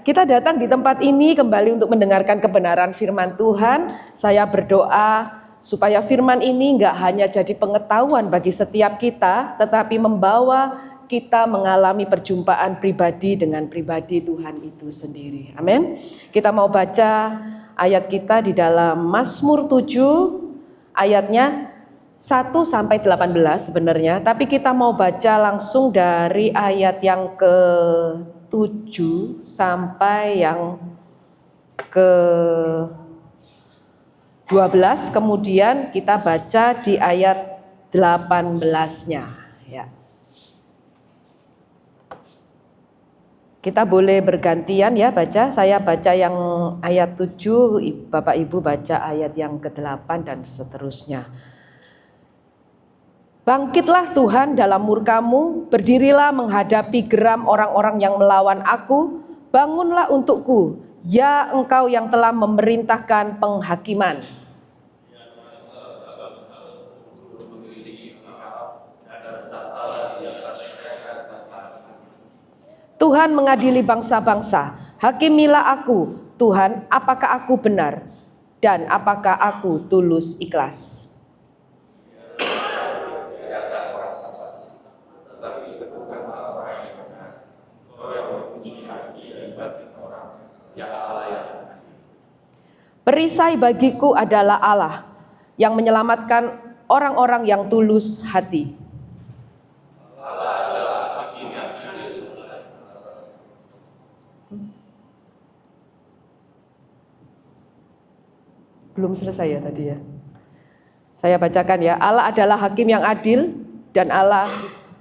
Kita datang di tempat ini kembali untuk mendengarkan kebenaran firman Tuhan. Saya berdoa supaya firman ini enggak hanya jadi pengetahuan bagi setiap kita, tetapi membawa kita mengalami perjumpaan pribadi dengan pribadi Tuhan itu sendiri. Amin. Kita mau baca ayat kita di dalam Mazmur 7 ayatnya 1 sampai 18 sebenarnya, tapi kita mau baca langsung dari ayat yang ke-7 sampai yang ke-12, kemudian kita baca di ayat 18-nya ya. Kita boleh bergantian ya baca, saya baca yang ayat 7, Bapak Ibu baca ayat yang ke-8 dan seterusnya. Bangkitlah Tuhan dalam murka-Mu, berdirilah menghadapi geram orang-orang yang melawan aku, bangunlah untukku, ya Engkau yang telah memerintahkan penghakiman. Tuhan mengadili bangsa-bangsa, hakimilah aku, Tuhan, apakah aku benar dan apakah aku tulus ikhlas. Perisai bagiku adalah Allah yang menyelamatkan orang-orang yang tulus hati. Belum selesai ya tadi ya. Saya bacakan ya. Allah adalah hakim yang adil dan Allah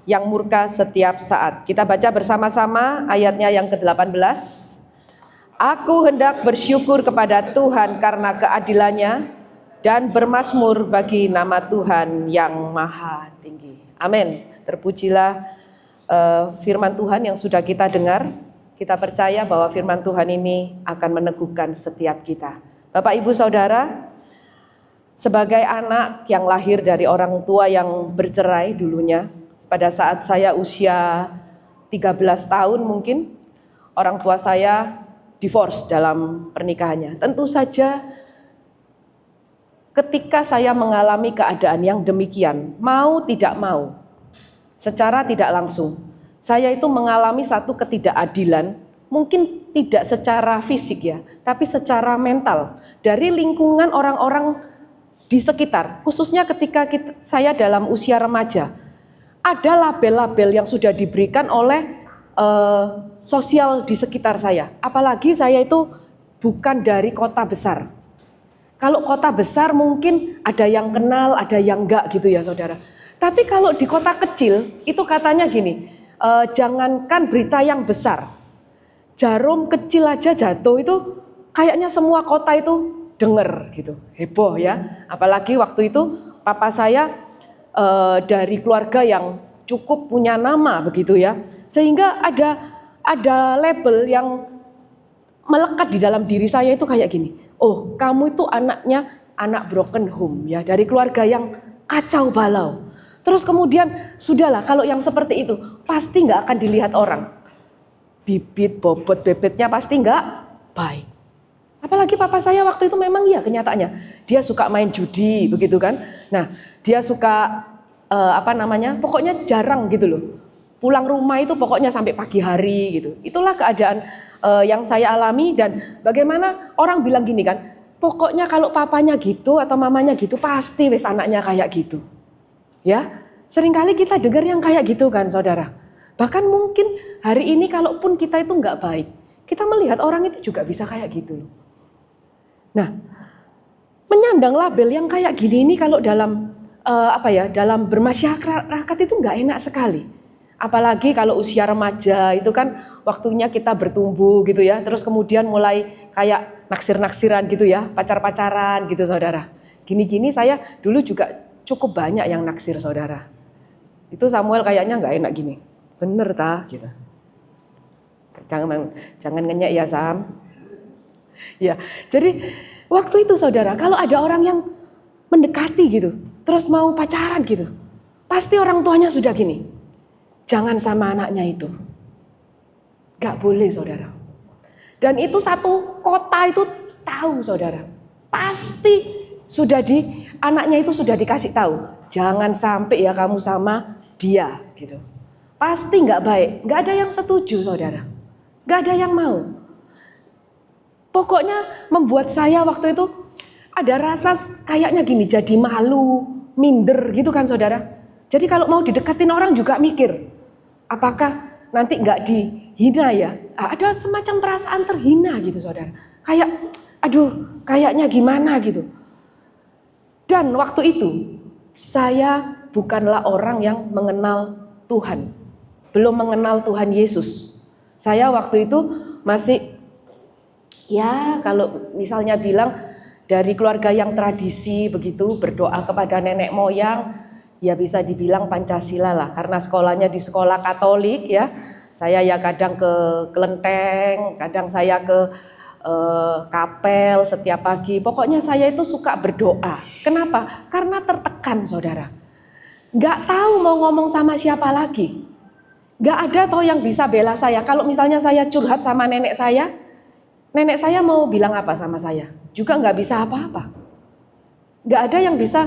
yang murka setiap saat. Kita baca bersama-sama ayatnya yang ke-18. Aku hendak bersyukur kepada Tuhan karena keadilannya dan bermazmur bagi nama Tuhan yang maha tinggi. Amin. Terpujilah firman Tuhan yang sudah kita dengar. Kita percaya bahwa firman Tuhan ini akan meneguhkan setiap kita. Bapak, Ibu, Saudara, sebagai anak yang lahir dari orang tua yang bercerai dulunya, pada saat saya usia 13 tahun mungkin, orang tua saya divorce dalam pernikahannya. Tentu saja ketika saya mengalami keadaan yang demikian, mau tidak mau, secara tidak langsung, saya itu mengalami satu ketidakadilan, mungkin tidak secara fisik ya, tapi secara mental, dari lingkungan orang-orang di sekitar, khususnya ketika saya dalam usia remaja. Ada label-label yang sudah diberikan oleh sosial di sekitar saya, apalagi saya itu bukan dari kota besar. Kalau kota besar mungkin ada yang kenal, ada yang enggak gitu ya saudara. Tapi kalau di kota kecil itu katanya gini, jangankan berita yang besar, jarum kecil aja jatuh itu kayaknya semua kota itu dengar gitu, heboh ya. Apalagi waktu itu papa saya dari keluarga yang cukup punya nama begitu ya, sehingga ada label yang melekat di dalam diri saya itu kayak gini, oh kamu itu anak broken home ya, dari keluarga yang kacau balau. Terus kemudian sudahlah, kalau yang seperti itu pasti nggak akan dilihat orang, bibit bobot bebetnya pasti nggak baik. Apalagi papa saya waktu itu memang ya kenyataannya dia suka main judi begitu kan. Nah dia suka pokoknya jarang gitu loh. Pulang rumah itu pokoknya sampai pagi hari gitu. Itulah keadaan yang saya alami. Dan bagaimana orang bilang gini kan, pokoknya kalau papanya gitu atau mamanya gitu pasti wis anaknya kayak gitu. Ya, seringkali kita dengar yang kayak gitu kan saudara. Bahkan mungkin hari ini kalaupun kita itu nggak baik, kita melihat orang itu juga bisa kayak gitu loh. Nah, menyandang label yang kayak gini ini kalau dalam dalam bermasyarakat itu nggak enak sekali. Apalagi kalau usia remaja itu kan waktunya kita bertumbuh gitu ya. Terus kemudian mulai kayak naksir-naksiran gitu ya, pacar-pacaran gitu saudara. Gini-gini saya dulu juga cukup banyak yang naksir saudara. Itu Samuel kayaknya nggak enak gini. Bener tah gitu. Jangan ngenyek ya Sam. Ya, jadi waktu itu saudara, kalau ada orang yang mendekati gitu, terus mau pacaran gitu, pasti orang tuanya sudah gini, jangan sama anaknya itu. Gak boleh saudara. Dan itu satu kota itu tahu saudara. Pasti sudah anaknya itu sudah dikasih tahu. Jangan sampai ya kamu sama dia gitu. Pasti nggak baik. Nggak ada yang setuju saudara. Nggak ada yang mau. Pokoknya membuat saya waktu itu ada rasa kayaknya gini, jadi malu, minder gitu kan saudara. Jadi kalau mau dideketin orang juga mikir, apakah nanti nggak dihina ya? Ada semacam perasaan terhina gitu saudara. Kayak, aduh kayaknya gimana gitu. Dan waktu itu saya bukanlah orang yang mengenal Tuhan. Belum mengenal Tuhan Yesus. Saya waktu itu masih, ya kalau misalnya bilang dari keluarga yang tradisi begitu, berdoa kepada nenek moyang, ya bisa dibilang Pancasila lah, karena sekolahnya di sekolah Katolik ya. Saya ya kadang ke kelenteng, kadang saya ke kapel setiap pagi. Pokoknya saya itu suka berdoa. Kenapa? Karena tertekan saudara. Nggak tahu mau ngomong sama siapa lagi. Nggak ada toh yang bisa bela saya. Kalau misalnya saya curhat sama nenek saya mau bilang apa sama saya? Juga nggak bisa apa-apa. Nggak ada yang bisa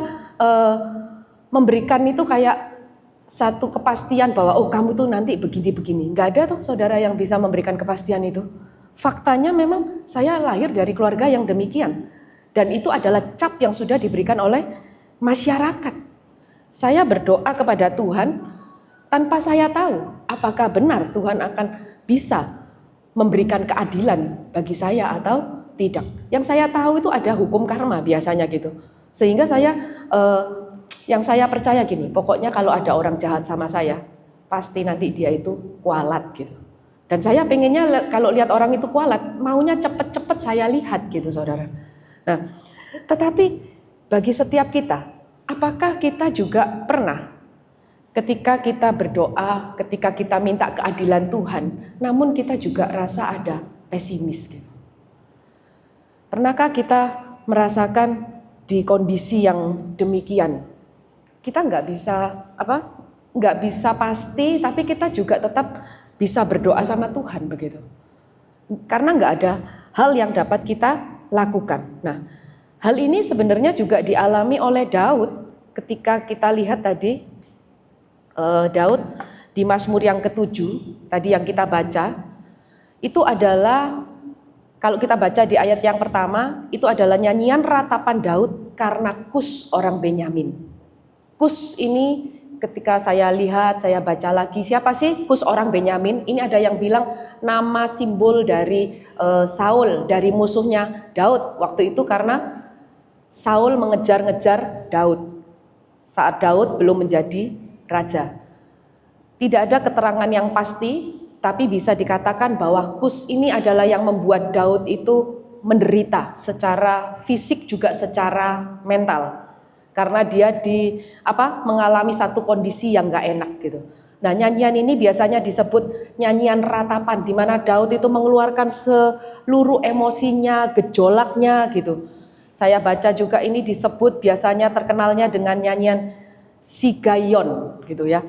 memberikan itu kayak satu kepastian bahwa oh kamu tuh nanti begini-begini. Nggak ada tuh saudara yang bisa memberikan kepastian itu. Faktanya memang saya lahir dari keluarga yang demikian. Dan itu adalah cap yang sudah diberikan oleh masyarakat. Saya berdoa kepada Tuhan tanpa saya tahu apakah benar Tuhan akan bisa memberikan keadilan bagi saya atau tidak. Yang saya tahu itu ada hukum karma biasanya gitu. Sehingga saya yang saya percaya gini, pokoknya kalau ada orang jahat sama saya, pasti nanti dia itu kualat gitu. Dan saya pengennya kalau lihat orang itu kualat, maunya cepet-cepet saya lihat gitu saudara. Nah, tetapi bagi setiap kita, apakah kita juga pernah ketika kita berdoa, ketika kita minta keadilan Tuhan, namun kita juga rasa ada pesimis gitu. Pernahkah kita merasakan di kondisi yang demikian? Kita nggak bisa pasti, tapi kita juga tetap bisa berdoa sama Tuhan begitu. Karena nggak ada hal yang dapat kita lakukan. Nah, hal ini sebenarnya juga dialami oleh Daud ketika kita lihat tadi Daud di Mazmur yang ke-7 tadi yang kita baca, itu adalah kalau kita baca di ayat yang pertama, itu adalah nyanyian ratapan Daud karena Kus orang Benyamin. Kus ini ketika saya lihat, saya baca lagi, siapa sih Kus orang Benyamin? Ini ada yang bilang nama simbol dari Saul, dari musuhnya Daud. Waktu itu karena Saul mengejar-ngejar Daud saat Daud belum menjadi raja. Tidak ada keterangan yang pasti, tapi bisa dikatakan bahwa Kus ini adalah yang membuat Daud itu menderita secara fisik juga secara mental. Karena dia mengalami satu kondisi yang gak enak gitu. Nah, nyanyian ini biasanya disebut nyanyian ratapan, di mana Daud itu mengeluarkan seluruh emosinya, gejolaknya gitu. Saya baca juga ini disebut biasanya terkenalnya dengan nyanyian Sigayon gitu ya.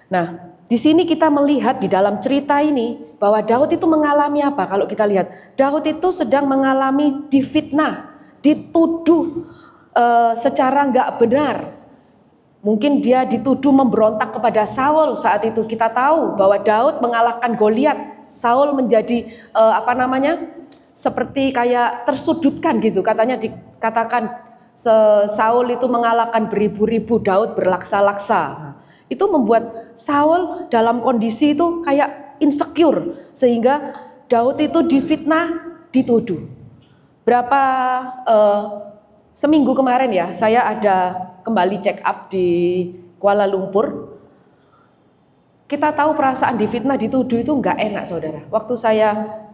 Nah, di sini kita melihat di dalam cerita ini bahwa Daud itu mengalami apa? Kalau kita lihat, Daud itu sedang mengalami difitnah, dituduh secara nggak benar. Mungkin dia dituduh memberontak kepada Saul saat itu. Kita tahu bahwa Daud mengalahkan Goliat. Saul menjadi seperti kayak tersudutkan gitu. Katanya dikatakan Saul itu mengalahkan beribu-ribu, Daud berlaksa-laksa. Itu membuat Saul dalam kondisi itu kayak insecure, sehingga Daud itu difitnah, dituduh. Seminggu kemarin ya, saya ada kembali check up di Kuala Lumpur. Kita tahu perasaan difitnah, dituduh itu nggak enak saudara. Waktu saya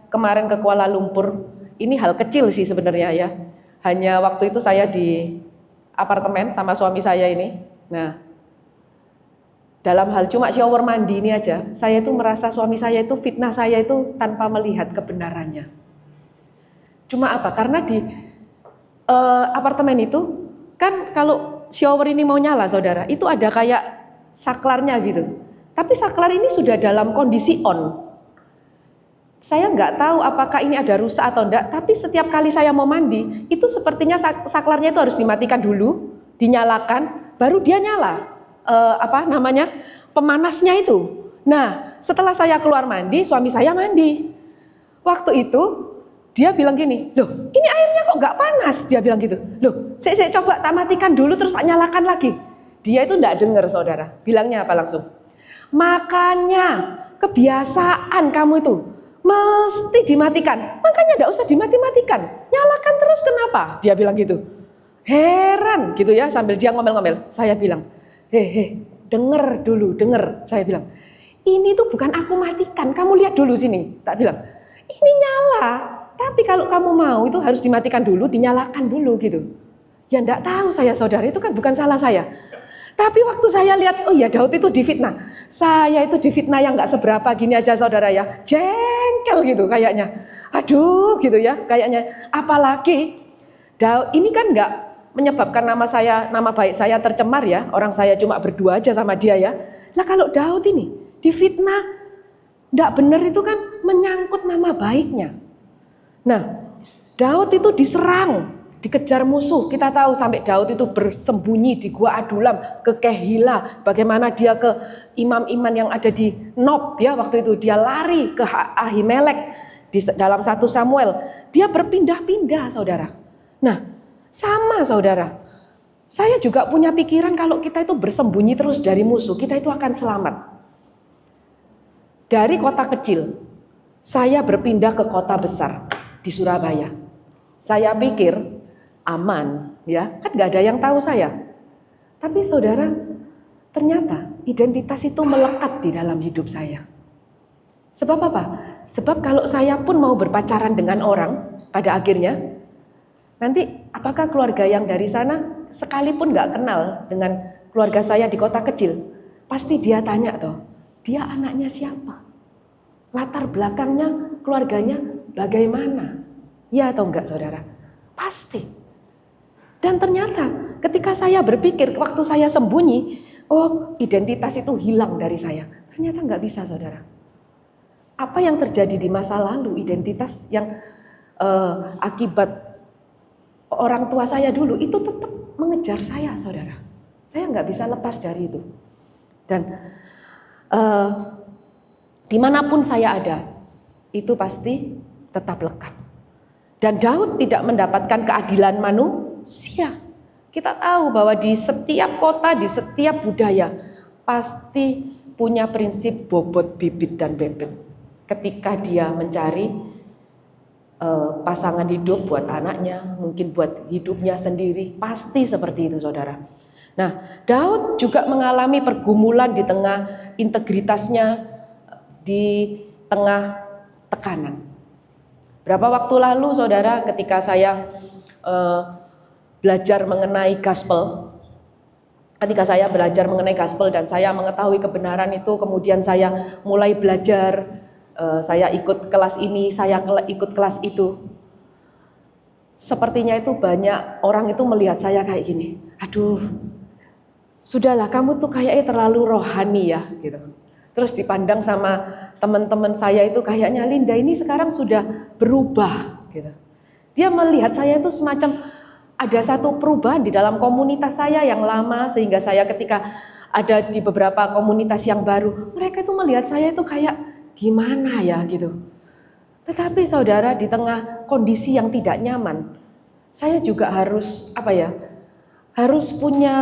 kemarin ke Kuala Lumpur, ini hal kecil sih sebenarnya ya. Hanya waktu itu saya di apartemen sama suami saya ini. Nah, dalam hal cuma shower mandi ini aja, saya itu merasa suami saya itu fitnah saya itu tanpa melihat kebenarannya. Cuma apa? Karena di apartemen itu kan kalau shower ini mau nyala saudara, itu ada kayak saklarnya gitu. Tapi saklar ini sudah dalam kondisi on. Saya nggak tahu apakah ini ada rusak atau enggak, tapi setiap kali saya mau mandi, itu sepertinya saklarnya itu harus dimatikan dulu, dinyalakan, baru dia nyala. Pemanasnya itu. Nah, setelah saya keluar mandi, suami saya mandi. Waktu itu dia bilang gini, loh ini airnya kok nggak panas? Dia bilang gitu. Loh, saya coba tak matikan dulu terus tak nyalakan lagi. Dia itu nggak dengar, saudara. Bilangnya apa langsung? Makanya kebiasaan kamu itu mesti dimatikan. Makanya nggak usah dimati-matikan. Nyalakan terus, kenapa? Dia bilang gitu. Heran gitu ya, sambil dia ngomel-ngomel. Saya bilang, denger dulu, denger. Saya bilang, ini tuh bukan aku matikan, kamu lihat dulu sini. Tak bilang, ini nyala, tapi kalau kamu mau itu harus dimatikan dulu, dinyalakan dulu gitu. Ya enggak tahu saya, saudara, itu kan bukan salah saya. Tapi waktu saya lihat, oh ya Daud itu difitnah. Saya itu difitnah yang enggak seberapa gini aja, saudara ya. Jengkel gitu kayaknya. Aduh gitu ya, kayaknya. Apalagi Daud ini kan enggak menyebabkan nama baik saya tercemar ya. Orang saya cuma berdua aja sama dia ya. Nah kalau Daud ini difitnah, enggak benar itu kan menyangkut nama baiknya. Nah, Daud itu diserang, dikejar musuh. Kita tahu sampai Daud itu bersembunyi di Gua Adulam, ke Kehila. Bagaimana dia ke imam-imam yang ada di Nob ya, waktu itu dia lari ke Ahimelek dalam 1 Samuel. Dia berpindah-pindah, saudara. Nah, sama saudara. Saya juga punya pikiran kalau kita itu bersembunyi terus dari musuh, kita itu akan selamat. Dari kota kecil, saya berpindah ke kota besar di Surabaya. Saya pikir aman, ya kan nggak ada yang tahu saya. Tapi saudara, ternyata identitas itu melekat di dalam hidup saya. Sebab apa? Sebab kalau saya pun mau berpacaran dengan orang, pada akhirnya nanti apakah keluarga yang dari sana sekalipun nggak kenal dengan keluarga saya di kota kecil, pasti dia tanya toh, dia anaknya siapa? Latar belakangnya, keluarganya bagaimana? Ya atau enggak, saudara? Pasti. Dan ternyata ketika saya berpikir, waktu saya sembunyi, oh identitas itu hilang dari saya. Ternyata enggak bisa, saudara. Apa yang terjadi di masa lalu, identitas yang akibat orang tua saya dulu, itu tetap mengejar saya, saudara. Saya enggak bisa lepas dari itu. Dan dimanapun saya ada, itu pasti tetap lekat. Dan Daud tidak mendapatkan keadilan manusia. Kita tahu bahwa di setiap kota, di setiap budaya, pasti punya prinsip bobot bibit dan bebek. Ketika dia mencari pasangan hidup buat anaknya, mungkin buat hidupnya sendiri, pasti seperti itu, saudara. Nah, Daud juga mengalami pergumulan di tengah integritasnya, di tengah tekanan. Berapa waktu lalu, saudara, ketika saya belajar mengenai gospel, dan saya mengetahui kebenaran itu, kemudian saya mulai belajar, saya ikut kelas ini, saya ikut kelas itu. Sepertinya itu banyak orang itu melihat saya kayak gini, aduh, sudahlah kamu tuh kayaknya terlalu rohani ya, gitu. Terus dipandang sama teman-teman saya itu kayaknya Linda ini sekarang sudah berubah gitu. Dia melihat saya itu semacam ada satu perubahan di dalam komunitas saya yang lama, sehingga saya ketika ada di beberapa komunitas yang baru, mereka itu melihat saya itu kayak gimana ya gitu. Tetapi saudara, di tengah kondisi yang tidak nyaman, saya juga harus harus punya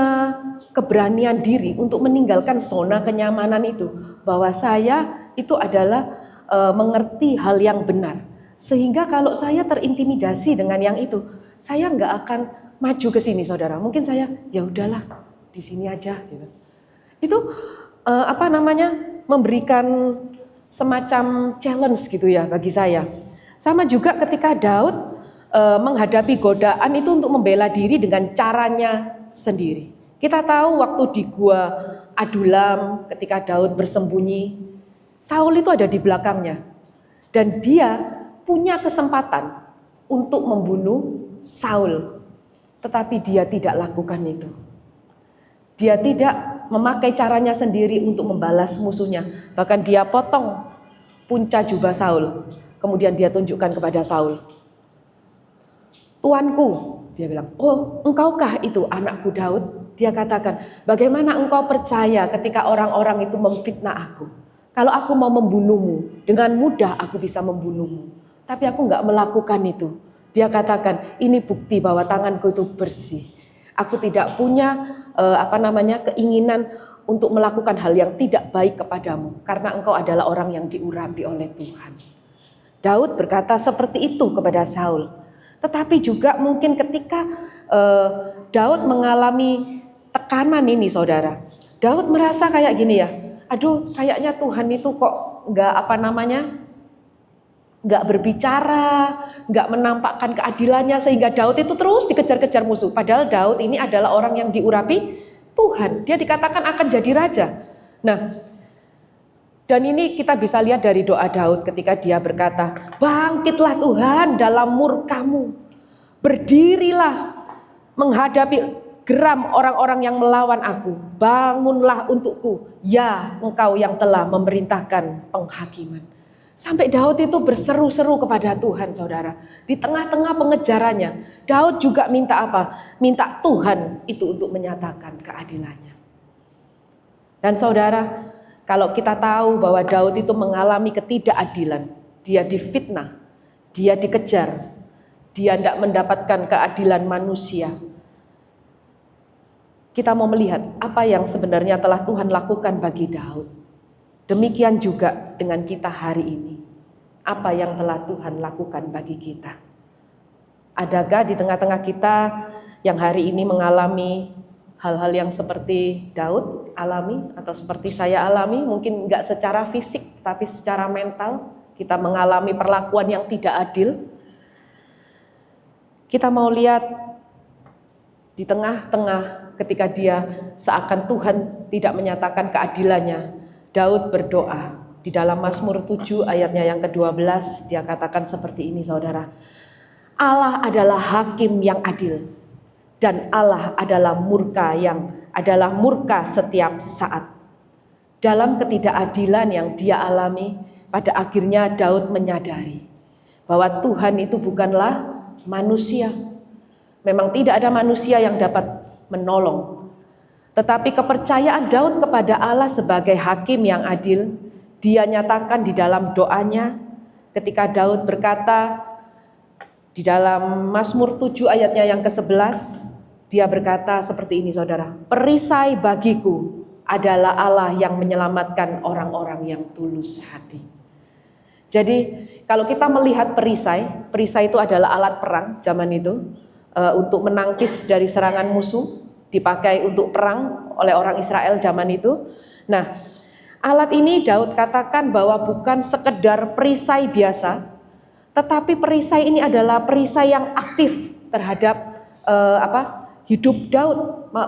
keberanian diri untuk meninggalkan zona kenyamanan itu, bahwa saya itu adalah mengerti hal yang benar, sehingga kalau saya terintimidasi dengan yang itu, saya nggak akan maju ke sini, saudara. Mungkin saya ya udahlah di sini aja gitu. Itu memberikan semacam challenge gitu ya bagi saya. Sama juga ketika Daud menghadapi godaan itu untuk membela diri dengan caranya sendiri. Kita tahu waktu di Gua Adulam, ketika Daud bersembunyi, Saul itu ada di belakangnya, dan dia punya kesempatan untuk membunuh Saul, tetapi dia tidak lakukan itu. Dia tidak memakai caranya sendiri untuk membalas musuhnya, bahkan dia potong punca jubah Saul. Kemudian dia tunjukkan kepada Saul. Tuanku, dia bilang, oh engkaukah itu anakku Daud? Dia katakan, bagaimana engkau percaya ketika orang-orang itu memfitnah aku? Kalau aku mau membunuhmu, dengan mudah aku bisa membunuhmu. Tapi aku nggak melakukan itu. Dia katakan, ini bukti bahwa tanganku itu bersih. Aku tidak punya keinginan untuk melakukan hal yang tidak baik kepadamu, karena engkau adalah orang yang diurapi oleh Tuhan. Daud berkata seperti itu kepada Saul. Tetapi juga mungkin ketika Daud mengalami tekanan ini, saudara, Daud merasa kayak gini ya, aduh kayaknya Tuhan itu kok nggak berbicara, nggak menampakkan keadilannya, sehingga Daud itu terus dikejar-kejar musuh. Padahal Daud ini adalah orang yang diurapi Tuhan, dia dikatakan akan jadi raja. Nah, dan ini kita bisa lihat dari doa Daud ketika dia berkata, bangkitlah Tuhan dalam murka-Mu, berdirilah menghadapi geram orang-orang yang melawan aku, bangunlah untukku, ya Engkau yang telah memerintahkan penghakiman. Sampai Daud itu berseru-seru kepada Tuhan, saudara. Di tengah-tengah pengejarannya, Daud juga minta apa? Minta Tuhan itu untuk menyatakan keadilannya. Dan saudara, kalau kita tahu bahwa Daud itu mengalami ketidakadilan, dia difitnah, dia dikejar, dia tidak mendapatkan keadilan manusia. Kita mau melihat apa yang sebenarnya telah Tuhan lakukan bagi Daud. Demikian juga dengan kita hari ini. Apa yang telah Tuhan lakukan bagi kita? Adakah di tengah-tengah kita yang hari ini mengalami hal-hal yang seperti Daud alami atau seperti saya alami, mungkin enggak secara fisik tapi secara mental, kita mengalami perlakuan yang tidak adil. Kita mau lihat di tengah-tengah ketika dia seakan Tuhan tidak menyatakan keadilannya, Daud berdoa. Di dalam Mazmur 7 ayatnya yang ke-12 dia katakan seperti ini, saudara. Allah adalah hakim yang adil, dan Allah adalah murka setiap saat. Dalam ketidakadilan yang dia alami, pada akhirnya Daud menyadari bahwa Tuhan itu bukanlah manusia. Memang tidak ada manusia yang dapat menolong. Tetapi kepercayaan Daud kepada Allah sebagai hakim yang adil, dia nyatakan di dalam doanya ketika Daud berkata di dalam Mazmur 7 ayatnya yang ke-11, dia berkata seperti ini, saudara. Perisai bagiku adalah Allah yang menyelamatkan orang-orang yang tulus hati. Jadi kalau kita melihat perisai itu adalah alat perang zaman itu untuk menangkis dari serangan musuh, dipakai untuk perang oleh orang Israel zaman itu. Nah, alat ini Daud katakan bahwa bukan sekedar perisai biasa, tetapi perisai ini adalah perisai yang aktif terhadap hidup Daud.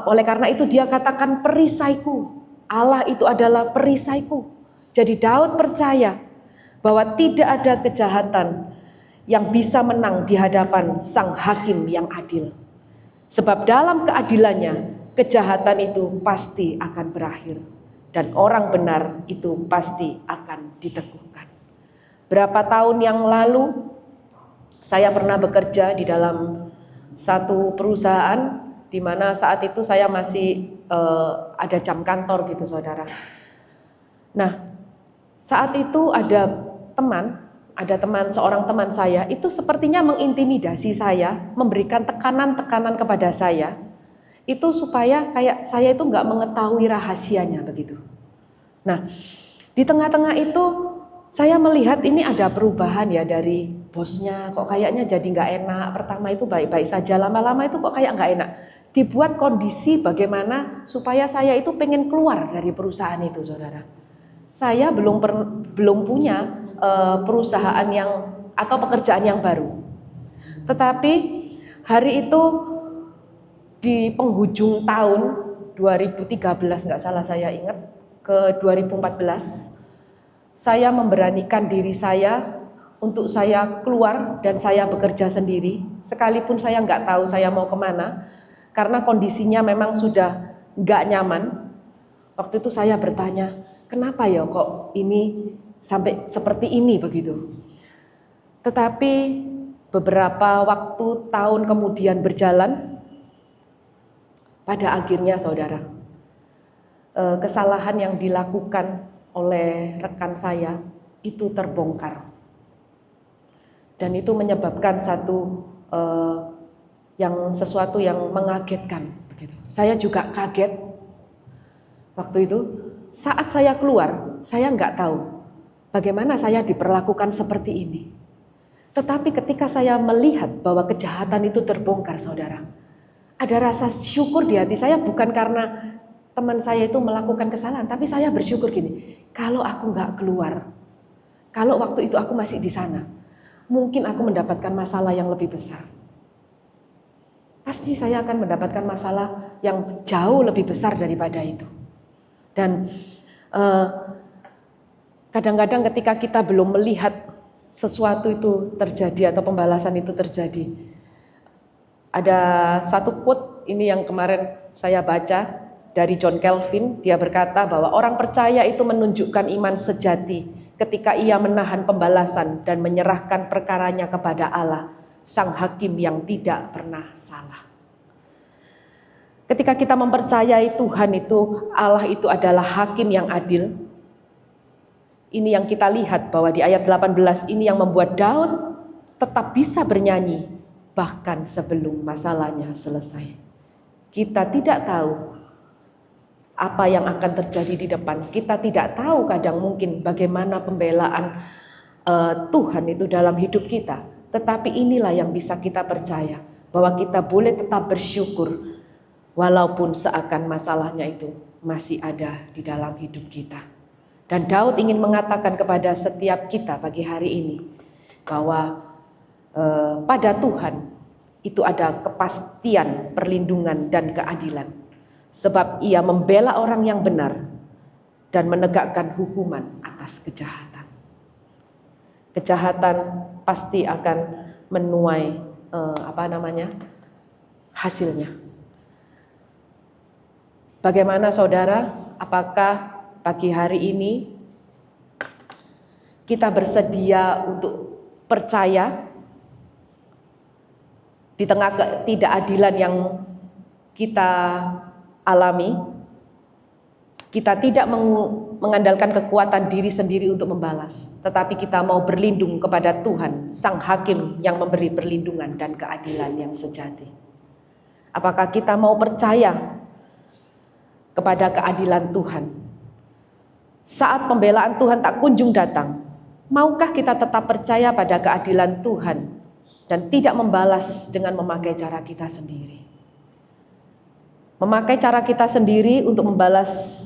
Oleh karena itu dia katakan perisaiku. Allah itu adalah perisaiku. Jadi Daud percaya bahwa tidak ada kejahatan yang bisa menang di hadapan sang hakim yang adil. Sebab dalam keadilannya, kejahatan itu pasti akan berakhir. Dan orang benar itu pasti akan diteguhkan. Berapa tahun yang lalu, saya pernah bekerja di dalam satu perusahaan, di mana saat itu saya masih ada jam kantor gitu, saudara. Nah, saat itu ada seorang teman saya itu sepertinya mengintimidasi saya, memberikan tekanan-tekanan kepada saya, itu supaya kayak saya itu nggak mengetahui rahasianya begitu. Nah, di tengah-tengah itu saya melihat ini ada perubahan ya dari bosnya, kok kayaknya jadi nggak enak. Pertama itu baik-baik saja, lama-lama itu kok kayak nggak enak. Dibuat kondisi bagaimana supaya saya itu pengen keluar dari perusahaan itu, saudara. Saya belum punya perusahaan atau pekerjaan yang baru. Tetapi hari itu di penghujung tahun 2013, nggak salah saya ingat, ke 2014, saya memberanikan diri saya untuk saya keluar dan saya bekerja sendiri, sekalipun saya nggak tahu saya mau kemana, karena kondisinya memang sudah nggak nyaman. Waktu itu saya bertanya, kenapa ya kok ini sampai seperti ini begitu. Tetapi beberapa waktu tahun kemudian berjalan, pada akhirnya saudara, kesalahan yang dilakukan oleh rekan saya itu terbongkar. Dan itu menyebabkan sesuatu yang mengagetkan. Begitu. Saya juga kaget waktu itu. Saat saya keluar, saya nggak tahu bagaimana saya diperlakukan seperti ini. Tetapi ketika saya melihat bahwa kejahatan itu terbongkar, saudara, ada rasa syukur di hati saya, bukan karena teman saya itu melakukan kesalahan, tapi saya bersyukur gini, kalau aku nggak keluar, kalau waktu itu aku masih di sana, mungkin aku mendapatkan masalah yang lebih besar. Pasti saya akan mendapatkan masalah yang jauh lebih besar daripada itu. Dan kadang-kadang ketika kita belum melihat sesuatu itu terjadi atau pembalasan itu terjadi, ada satu quote ini yang kemarin saya baca dari John Calvin. Dia berkata bahwa orang percaya itu menunjukkan iman sejati ketika ia menahan pembalasan dan menyerahkan perkaranya kepada Allah, Sang Hakim yang tidak pernah salah. Ketika kita mempercayai Tuhan itu, Allah itu adalah hakim yang adil. Ini yang kita lihat bahwa di ayat 18 ini yang membuat Daud tetap bisa bernyanyi bahkan sebelum masalahnya selesai. Kita tidak tahu apa yang akan terjadi di depan. Kita tidak tahu kadang mungkin bagaimana pembelaan Tuhan itu dalam hidup kita. Tetapi inilah yang bisa kita percaya, bahwa kita boleh tetap bersyukur walaupun seakan masalahnya itu masih ada di dalam hidup kita. Dan Daud ingin mengatakan kepada setiap kita pagi hari ini bahwa pada Tuhan itu ada kepastian, perlindungan dan keadilan. Sebab ia membela orang yang benar dan menegakkan hukuman atas kejahatan. Kejahatan pasti akan menuai hasilnya. Bagaimana saudara? Apakah pagi hari ini kita bersedia untuk percaya di tengah ketidakadilan yang kita alami? Kita tidak mengandalkan kekuatan diri sendiri untuk membalas, tetapi kita mau berlindung kepada Tuhan, Sang Hakim yang memberi perlindungan dan keadilan yang sejati. Apakah kita mau percaya kepada keadilan Tuhan? Saat pembelaan Tuhan tak kunjung datang, maukah kita tetap percaya pada keadilan Tuhan dan tidak membalas dengan memakai cara kita sendiri? Memakai cara kita sendiri untuk membalas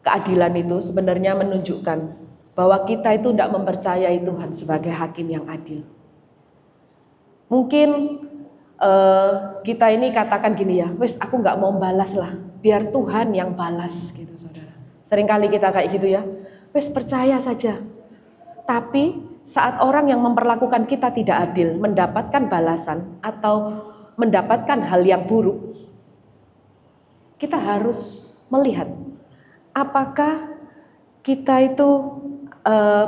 keadilan itu sebenarnya menunjukkan bahwa kita itu tidak mempercayai Tuhan sebagai hakim yang adil. Mungkin kita ini katakan gini ya, wes aku nggak mau balas lah, biar Tuhan yang balas gitu saudara. Seringkali kita kayak gitu ya, wes percaya saja. Tapi saat orang yang memperlakukan kita tidak adil mendapatkan balasan atau mendapatkan hal yang buruk, kita harus melihat apakah kita itu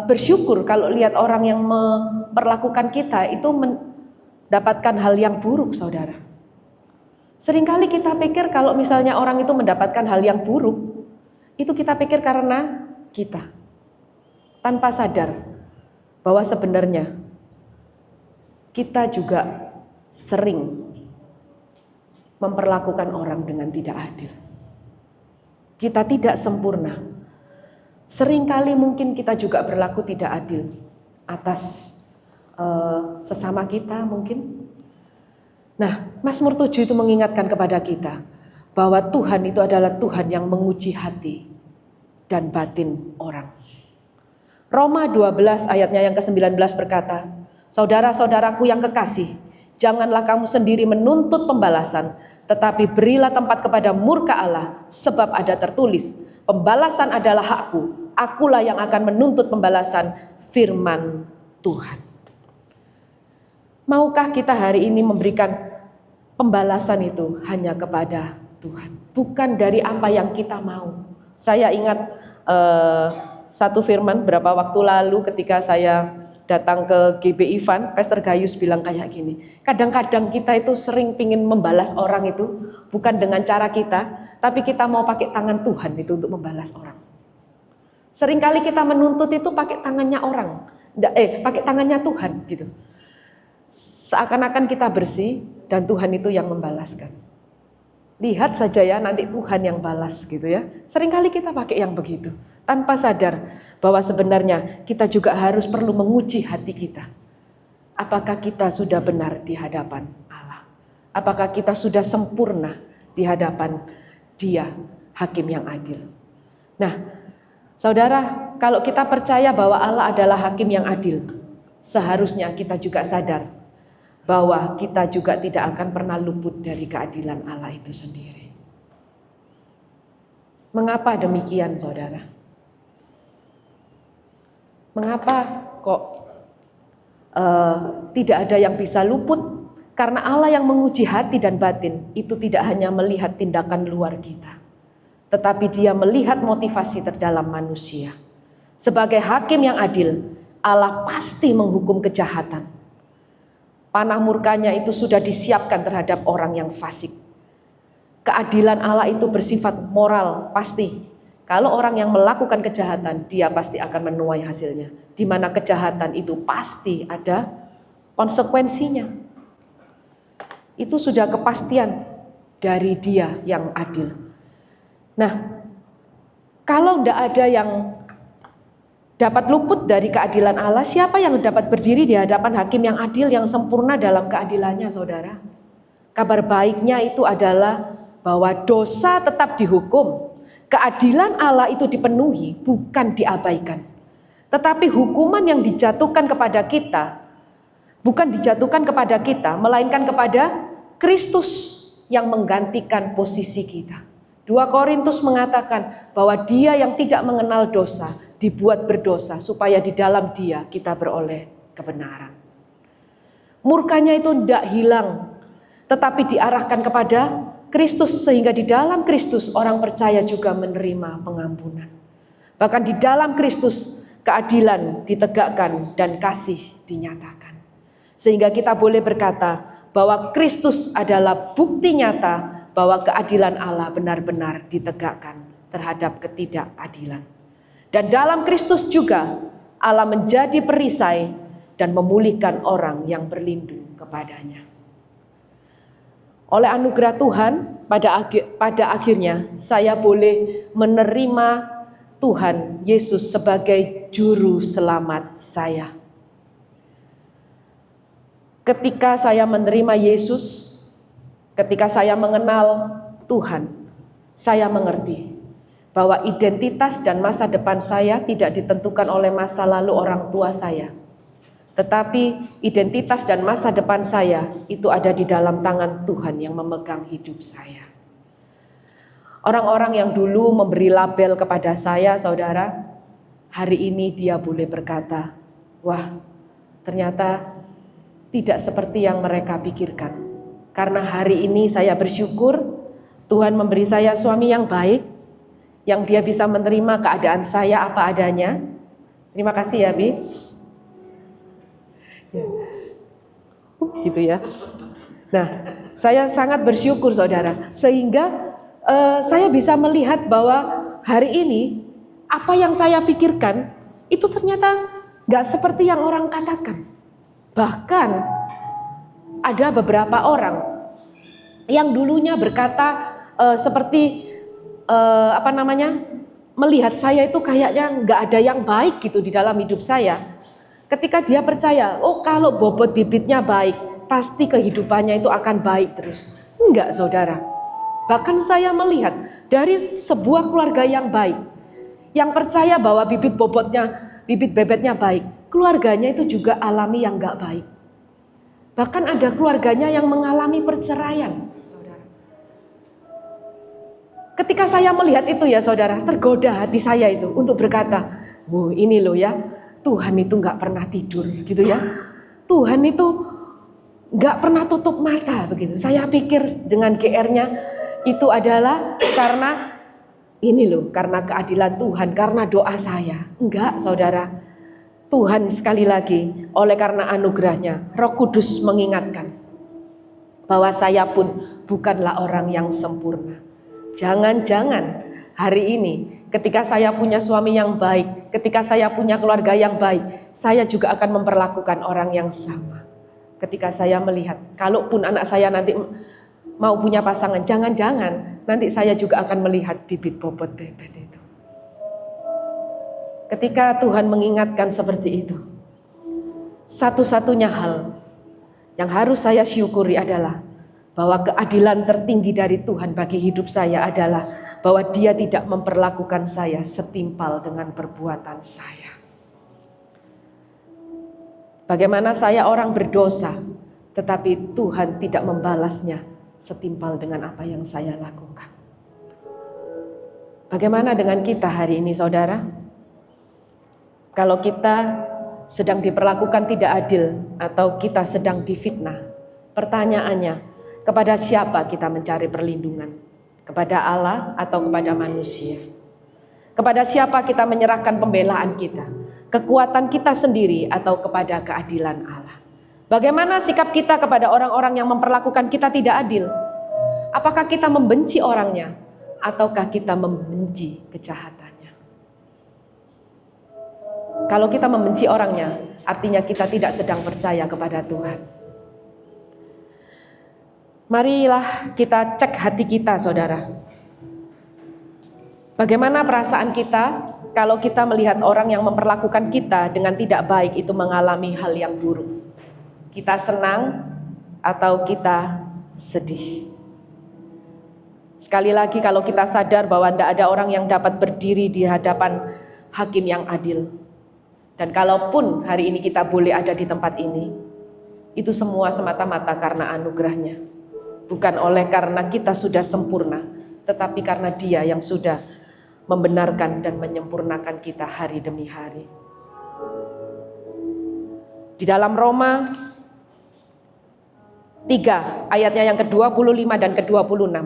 bersyukur kalau lihat orang yang memperlakukan kita itu mendapatkan hal yang buruk, saudara. Seringkali kita pikir kalau misalnya orang itu mendapatkan hal yang buruk, itu kita pikir karena kita, tanpa sadar bahwa sebenarnya kita juga sering memperlakukan orang dengan tidak adil. Kita tidak sempurna. Seringkali mungkin kita juga berlaku tidak adil atas sesama kita mungkin. Nah, Mazmur 7 itu mengingatkan kepada kita bahwa Tuhan itu adalah Tuhan yang menguji hati dan batin orang. Roma 12 ayatnya yang ke-19 berkata, saudara-saudaraku yang kekasih, janganlah kamu sendiri menuntut pembalasan, tetapi berilah tempat kepada murka Allah, sebab ada tertulis, pembalasan adalah hakku, akulah yang akan menuntut pembalasan, firman Tuhan. Maukah kita hari ini memberikan pembalasan itu hanya kepada Tuhan, bukan dari apa yang kita mau. Saya ingat satu firman beberapa waktu lalu ketika saya datang ke GB Ivan, Pastor Gayus bilang kayak gini, kadang-kadang kita itu sering pingin membalas orang itu bukan dengan cara kita, tapi kita mau pakai tangan Tuhan itu untuk membalas orang. Seringkali kita menuntut itu pakai tangannya orang, pakai tangannya Tuhan gitu. Seakan-akan kita bersih dan Tuhan itu yang membalaskan. Lihat saja ya, nanti Tuhan yang balas gitu ya. Seringkali kita pakai yang begitu, tanpa sadar bahwa sebenarnya kita juga harus perlu menguji hati kita. Apakah kita sudah benar di hadapan Allah? Apakah kita sudah sempurna di hadapan Dia, Hakim yang adil? Nah, saudara, kalau kita percaya bahwa Allah adalah Hakim yang adil, seharusnya kita juga sadar bahwa kita juga tidak akan pernah luput dari keadilan Allah itu sendiri. Mengapa demikian, saudara? Mengapa kok tidak ada yang bisa luput? Karena Allah yang menguji hati dan batin itu tidak hanya melihat tindakan luar kita, tetapi Dia melihat motivasi terdalam manusia. Sebagai Hakim yang adil, Allah pasti menghukum kejahatan. Panah murkanya itu sudah disiapkan terhadap orang yang fasik. Keadilan Allah itu bersifat moral, pasti. Kalau orang yang melakukan kejahatan, dia pasti akan menuai hasilnya. Di mana kejahatan itu pasti ada konsekuensinya. Itu sudah kepastian dari Dia yang adil. Nah, kalau tidak ada yang dapat luput dari keadilan Allah, siapa yang dapat berdiri di hadapan Hakim yang adil, yang sempurna dalam keadilannya, saudara? Kabar baiknya itu adalah bahwa dosa tetap dihukum. Keadilan Allah itu dipenuhi, bukan diabaikan. Tetapi hukuman yang dijatuhkan kepada kita, bukan dijatuhkan kepada kita, melainkan kepada Kristus yang menggantikan posisi kita. 2 Korintus mengatakan bahwa Dia yang tidak mengenal dosa dibuat berdosa supaya di dalam Dia kita beroleh kebenaran. Murkanya itu tidak hilang, tetapi diarahkan kepada Kristus, sehingga di dalam Kristus orang percaya juga menerima pengampunan. Bahkan di dalam Kristus keadilan ditegakkan dan kasih dinyatakan. Sehingga kita boleh berkata bahwa Kristus adalah bukti nyata bahwa keadilan Allah benar-benar ditegakkan terhadap ketidakadilan. Dan dalam Kristus juga Allah menjadi perisai dan memulihkan orang yang berlindung kepadanya. Oleh anugerah Tuhan, pada akhirnya saya boleh menerima Tuhan Yesus sebagai juru selamat saya. Ketika saya menerima Yesus, ketika saya mengenal Tuhan, saya mengerti bahwa identitas dan masa depan saya tidak ditentukan oleh masa lalu orang tua saya. Tetapi identitas dan masa depan saya itu ada di dalam tangan Tuhan yang memegang hidup saya. Orang-orang yang dulu memberi label kepada saya, saudara, hari ini dia boleh berkata, wah, ternyata tidak seperti yang mereka pikirkan. Karena hari ini saya bersyukur Tuhan memberi saya suami yang baik, yang dia bisa menerima keadaan saya apa adanya. Terima kasih ya, Bi. Gitu ya. Nah, saya sangat bersyukur, saudara, sehingga saya bisa melihat bahwa hari ini apa yang saya pikirkan itu ternyata nggak seperti yang orang katakan. Bahkan ada beberapa orang yang dulunya berkata melihat saya itu kayaknya nggak ada yang baik gitu di dalam hidup saya. Ketika dia percaya, oh kalau bobot bibitnya baik, pasti kehidupannya itu akan baik terus. Enggak, saudara. Bahkan saya melihat dari sebuah keluarga yang baik, yang percaya bahwa bibit bebetnya baik, keluarganya itu juga alami yang enggak baik. Bahkan ada keluarganya yang mengalami perceraian, saudara. Ketika saya melihat itu ya, saudara, tergoda hati saya itu untuk berkata, "Wuh, ini loh ya, Tuhan itu enggak pernah tidur gitu ya. Tuhan itu enggak pernah tutup mata begitu." Saya pikir dengan GR-nya itu adalah karena ini loh, karena keadilan Tuhan, karena doa saya. Enggak, saudara. Tuhan sekali lagi, oleh karena anugerahnya, Roh Kudus mengingatkan bahwa saya pun bukanlah orang yang sempurna. Jangan-jangan hari ini ketika saya punya suami yang baik, ketika saya punya keluarga yang baik, saya juga akan memperlakukan orang yang sama. Ketika saya melihat, kalaupun anak saya nanti mau punya pasangan, jangan-jangan nanti saya juga akan melihat bibit bobot bebet itu. Ketika Tuhan mengingatkan seperti itu, satu-satunya hal yang harus saya syukuri adalah bahwa keadilan tertinggi dari Tuhan bagi hidup saya adalah bahwa Dia tidak memperlakukan saya setimpal dengan perbuatan saya. Bagaimana saya orang berdosa, tetapi Tuhan tidak membalasnya setimpal dengan apa yang saya lakukan. Bagaimana dengan kita hari ini, saudara? Kalau kita sedang diperlakukan tidak adil atau kita sedang difitnah, pertanyaannya, kepada siapa kita mencari perlindungan? Kepada Allah atau kepada manusia? Kepada siapa kita menyerahkan pembelaan kita? Kekuatan kita sendiri atau kepada keadilan Allah? Bagaimana sikap kita kepada orang-orang yang memperlakukan kita tidak adil? Apakah kita membenci orangnya ataukah kita membenci kejahatannya? Kalau kita membenci orangnya, artinya kita tidak sedang percaya kepada Tuhan. Marilah kita cek hati kita, saudara. Bagaimana perasaan kita kalau kita melihat orang yang memperlakukan kita dengan tidak baik itu mengalami hal yang buruk? Kita senang atau kita sedih? Sekali lagi, kalau kita sadar bahwa tidak ada orang yang dapat berdiri di hadapan hakim yang adil. Dan kalaupun hari ini kita boleh ada di tempat ini, itu semua semata-mata karena anugerahnya. Bukan oleh karena kita sudah sempurna, tetapi karena Dia yang sudah membenarkan dan menyempurnakan kita hari demi hari. Di dalam Roma 3 ayatnya yang ke-25 dan ke-26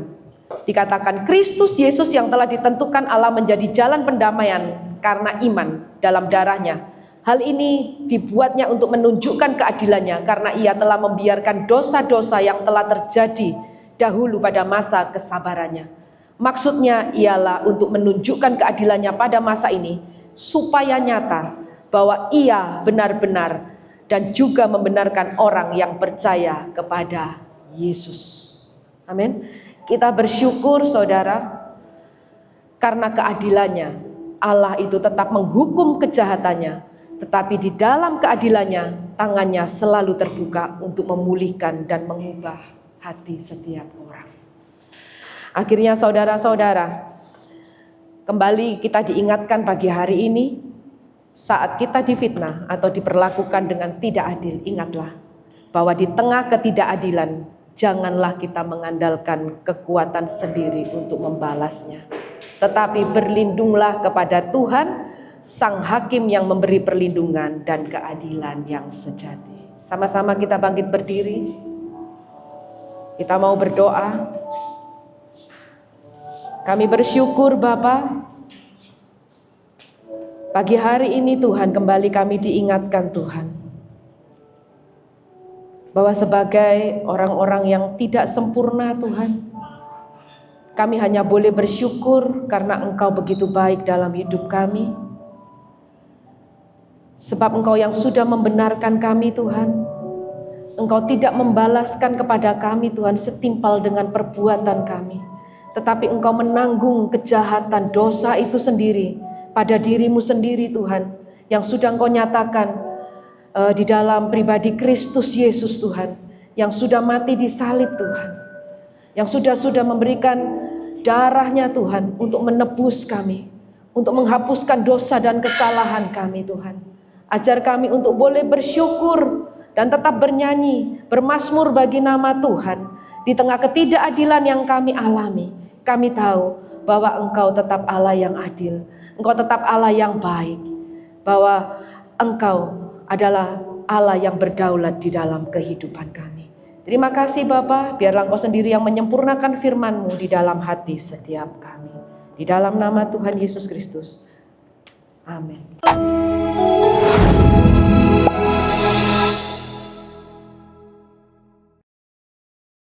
dikatakan, Kristus Yesus yang telah ditentukan Allah menjadi jalan pendamaian karena iman dalam darahnya. Hal ini dibuatnya untuk menunjukkan keadilannya karena Ia telah membiarkan dosa-dosa yang telah terjadi dahulu pada masa kesabarannya. Maksudnya ialah untuk menunjukkan keadilannya pada masa ini supaya nyata bahwa Ia benar-benar dan juga membenarkan orang yang percaya kepada Yesus. Amin. Kita bersyukur, saudara, karena keadilannya Allah itu tetap menghukum kejahatannya. Tetapi di dalam keadilannya, tangannya selalu terbuka untuk memulihkan dan mengubah hati setiap orang. Akhirnya saudara-saudara, kembali kita diingatkan pagi hari ini, saat kita difitnah atau diperlakukan dengan tidak adil, ingatlah bahwa di tengah ketidakadilan, janganlah kita mengandalkan kekuatan sendiri untuk membalasnya. Tetapi berlindunglah kepada Tuhan, Sang Hakim yang memberi perlindungan dan keadilan yang sejati. Sama-sama kita bangkit berdiri. Kita mau berdoa. Kami bersyukur Bapa, pagi hari ini Tuhan kembali kami diingatkan Tuhan, bahwa sebagai orang-orang yang tidak sempurna Tuhan, kami hanya boleh bersyukur karena Engkau begitu baik dalam hidup kami. Sebab Engkau yang sudah membenarkan kami Tuhan, Engkau tidak membalaskan kepada kami Tuhan setimpal dengan perbuatan kami, tetapi Engkau menanggung kejahatan dosa itu sendiri pada dirimu sendiri Tuhan, yang sudah Engkau nyatakan di dalam pribadi Kristus Yesus Tuhan, yang sudah mati di salib Tuhan, yang sudah memberikan darahnya Tuhan untuk menebus kami, untuk menghapuskan dosa dan kesalahan kami Tuhan. Ajar kami untuk boleh bersyukur dan tetap bernyanyi, bermazmur bagi nama Tuhan. Di tengah ketidakadilan yang kami alami, kami tahu bahwa Engkau tetap Allah yang adil, Engkau tetap Allah yang baik, bahwa Engkau adalah Allah yang berdaulat di dalam kehidupan kami. Terima kasih Bapa, biarlah Engkau sendiri yang menyempurnakan firman-Mu di dalam hati setiap kami. Di dalam nama Tuhan Yesus Kristus. Amin.